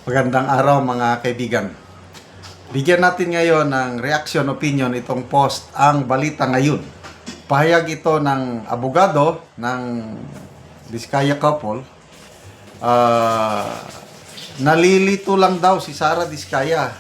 Magandang araw mga kaibigan. Bigyan natin ngayon ng reaction opinion itong post ang balita ngayon. Pahayag ito ng abogado ng Diskaya couple. Nalilito lang daw si Sara Diskaya.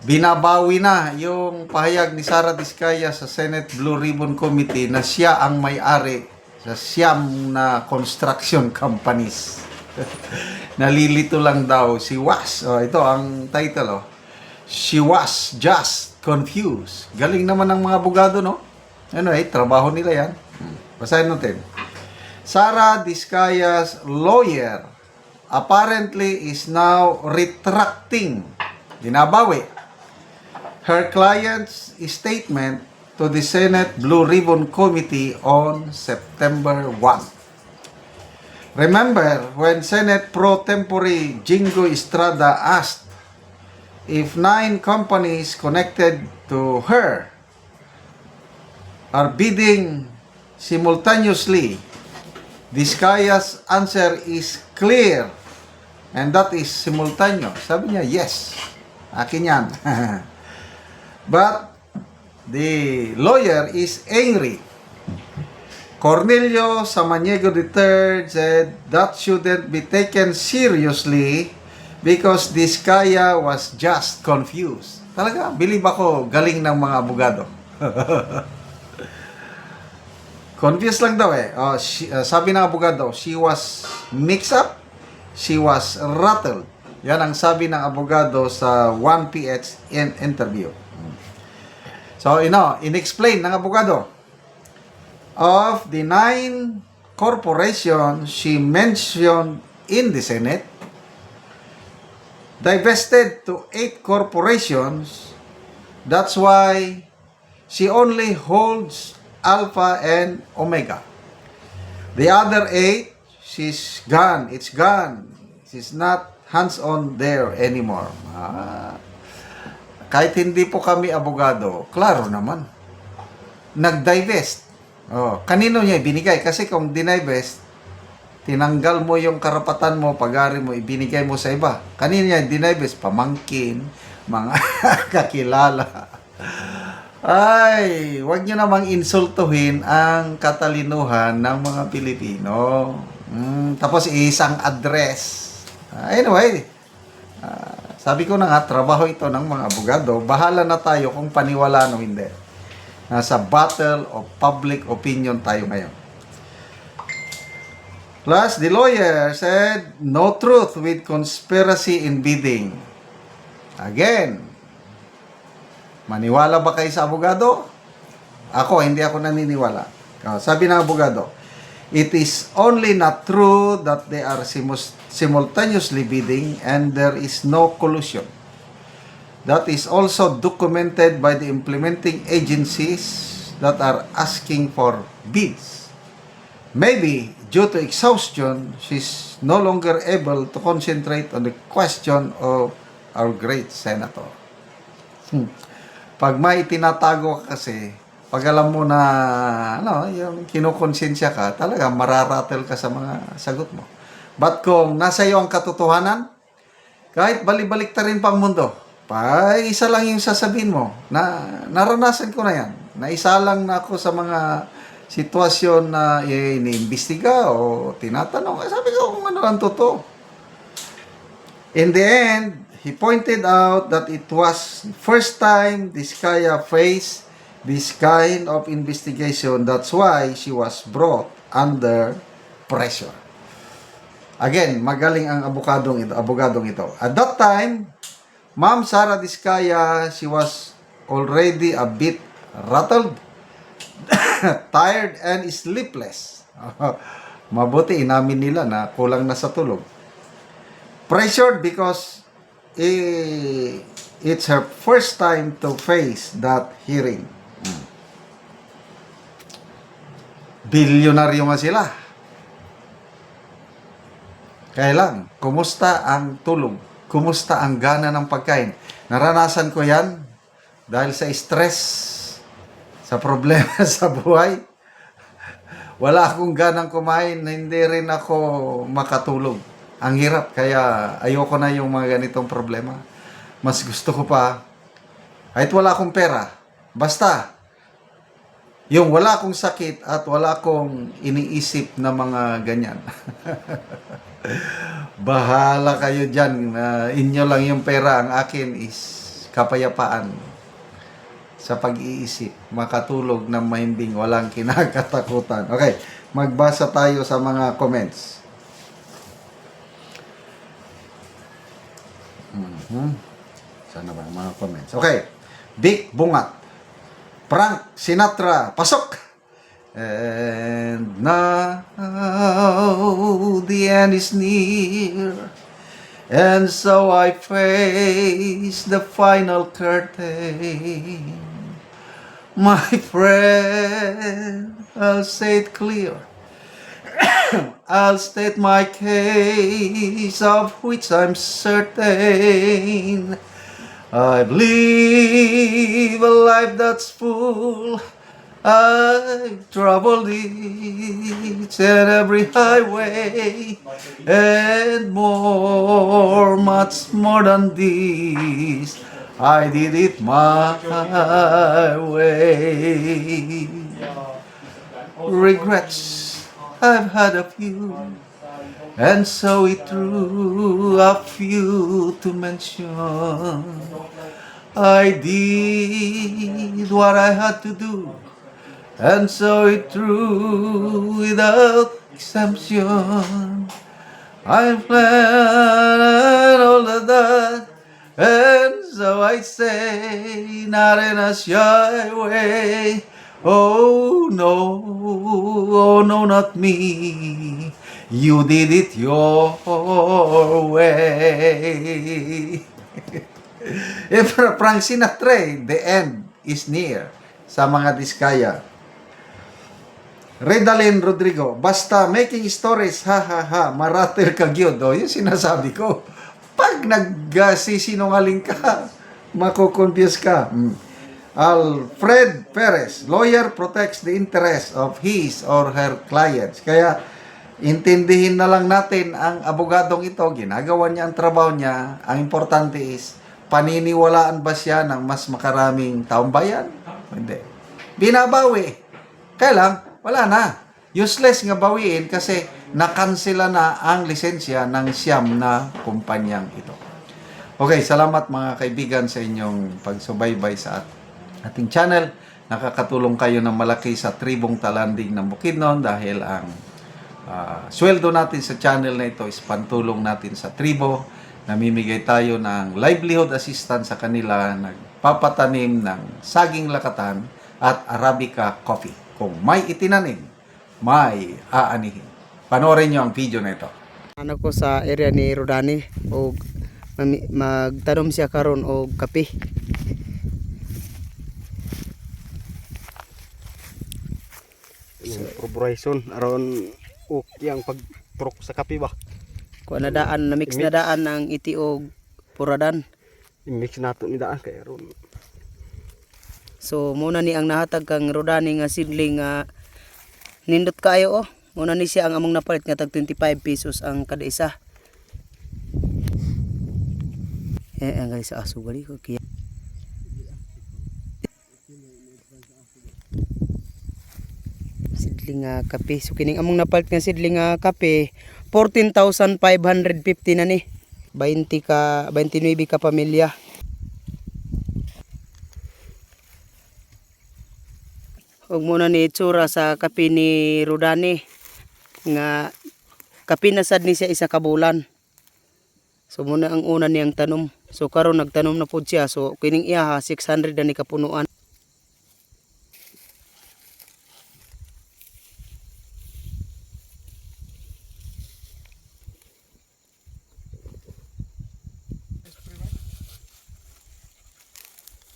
Binabawi na yung pahayag ni Sara Diskaya sa Senate Blue Ribbon Committee na siya ang may-ari sa siyam na construction companies. Nalilito lang daw si Was. Ito ang title. She was just confused. Galing naman ng mga abogado, no? Anyway, trabaho nila yan. Basahin natin. Sara Diskaya's lawyer apparently is now retracting, binabawi, her client's statement to the Senate Blue Ribbon Committee on September 1. Remember when Senate Pro Tempore Jingo Estrada asked if 9 companies connected to her are bidding simultaneously? Diskaya's answer is clear, and that is simultaneous. Sabi niya, yes, akin yan. But the lawyer is angry. Cornelio Samaniego III said that shouldn't be taken seriously because Diskaya was just confused. Talaga, believe ako, galing ng mga abogado. Confused lang daw eh. Sabi ng abogado, she was mixed up, she was rattled. Yan ang sabi ng abogado sa 1PH interview. So, in-explain ng abogado, of the 9 corporations she mentioned in the Senate, divested to 8 corporations. That's why she only holds Alpha and Omega. The other 8, she's gone. It's gone. She's not hands-on there anymore. Kahit hindi po kami abogado, klaro naman. Nag-divest. Kanino niya ibinigay? Kasi kung dinivest, tinanggal mo yung karapatan mo, pag-ari mo, ibinigay mo sa iba. Kanino niya dinivest? Pamangkin, mga kakilala. Ay, wag niyo namang insultuhin ang katalinuhan ng mga Pilipino. Tapos isang address. Anyway, sabi ko na nga, trabaho ito ng mga abogado. Bahala na tayo kung paniwala o hindi. Nasa battle of public opinion tayo ngayon. Plus, the lawyer said, no truth with conspiracy in bidding. Again, maniwala ba kayo sa abogado? Ako, hindi ako naniniwala. Sabi ng abogado, it is only not true that they are simultaneously bidding and there is no collusion. That is also documented by the implementing agencies that are asking for bids. Maybe, due to exhaustion, she's no longer able to concentrate on the question of our great senator. Pag may tinatago ka kasi, pag alam mo na yung kinukonsensya ka, talaga mararatel ka sa mga sagot mo. But kung nasa iyo ang katotohanan, kahit balibalik ta rin pang mundo, isa lang yung sasabihin mo, na naranasan ko na yan. Naisalang na ako sa mga sitwasyon na iniimbestiga o tinatanong. Sabi ko kung ano ang totoo. In the end, he pointed out that it was first time Diskaya faced this kind of investigation. That's why she was brought under pressure. Again, magaling ang abogadong ito. At that time, Ma'am Sara Diskaya, she was already a bit rattled, tired, and sleepless. Mabuti, inamin nila na kulang na sa tulog. Pressured because it's her first time to face that hearing. Bilyonaryo nga sila. Kaya lang, kumusta ang tulog? Kumusta ang gana ng pagkain? Naranasan ko yan dahil sa stress, sa problema sa buhay. Wala akong ganang kumain, hindi rin ako makatulog. Ang hirap, kaya ayoko na yung mga ganitong problema. Mas gusto ko pa, kahit wala akong pera, basta, yung wala akong sakit at wala akong iniisip na mga ganyan. Bahala kayo dyan. Inyo lang yung pera. Ang akin is kapayapaan sa pag-iisip. Makatulog ng mahimbing. Walang kinakatakutan. Okay. Magbasa tayo sa mga comments. Sana ba ang mga comments? Okay. Vic Bungat. Frank Sinatra. Pasok! And now the end is near, and so I face the final curtain. My friend, I'll say it clear. I'll state my case, of which I'm certain. I've lived a life that's full. I've traveled each and every highway, and more, much more than this. I did it my way. Regrets, I've had a few, and so it through a few to mention. I did what I had to do, and so it through without exemption. I planned all of that, and so I say, not in a shy way. Oh no, not me. You did it your way. Frank Sinatra, the end is near sa mga diskaya. Redalyn Rodrigo, basta making stories, ha ha ha, maratel ka gyud. O, yung sinasabi ko. Pag nagsisinungaling ka, makukonfuse ka. Alfred Perez, lawyer protects the interest of his or her clients. Kaya, intindihin na lang natin ang abogadong ito, ginagawa niya ang trabaho niya. Ang importante is, paniniwalaan ba siya ng mas makaraming taong bayan? Hindi. Binabawi. Kaya lang, wala na. Useless nga bawiin kasi nakansela na ang lisensya ng siyam na kumpanyang ito. Okay, salamat mga kaibigan sa inyong pagsubaybay sa ating channel. Nakakatulong kayo ng malaki sa tribong talanding ng Bukidnon dahil ang sweldo natin sa channel na ito is pantulong natin sa tribo. Namimigay tayo ng livelihood assistance sa kanila, nagpapatanim ng saging lakatan at Arabica coffee. Kung may itinanim, may aanihin. Panoorin nyo ang video na ito. Anak ko sa area ni Rodani o magtanom siya karon og kape. Corporation aron yang pagtrok sa kape ba. Kuan na daan na mix na daan ng iti og puradan. I-mix nato ni daan kay aron. So muna ni ang nahatag kang Rodani nga seedling nga nindot kayo oh. Muna ni siya ang among napalit nga tag 25 pesos ang kada isa. Ang gali sa aso gali ko kaya. Seedling nga kape. So kining among napalit nga seedling nga kape 14,550 na ni. 29 ka pamilya. Og muna ni itsura sa kape ni Rodani nga kape na sad ni siya isa ka bulan. So muna ang una niyang tanom. So karon nagtanom na pud siya. So kining iya 600 na ni kapunuan.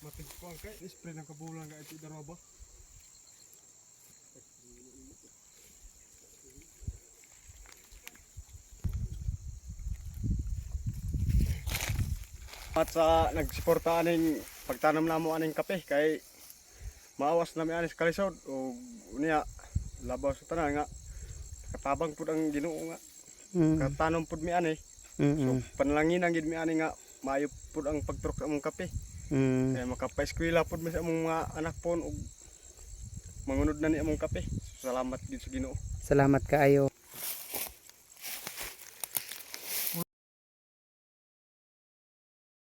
Matigkuan kay spray ng kabulan ga iti daroba. At sa nagsuporta aning pagtanam namo aning kape kay maawas na mi anis kalisod o unya labaw sa tanan nga katabang pud ang Ginoo nga katanom pud mi ani. So Mm. panlanginan gid mi ani nga maayo pud ang pagturok sa among kape. Mm. Kaya makapa-eskwela pud mi sa among mga anak pon ug mangunod na ni among kape. Salamat gid sa Ginoo. Salamat kaayo.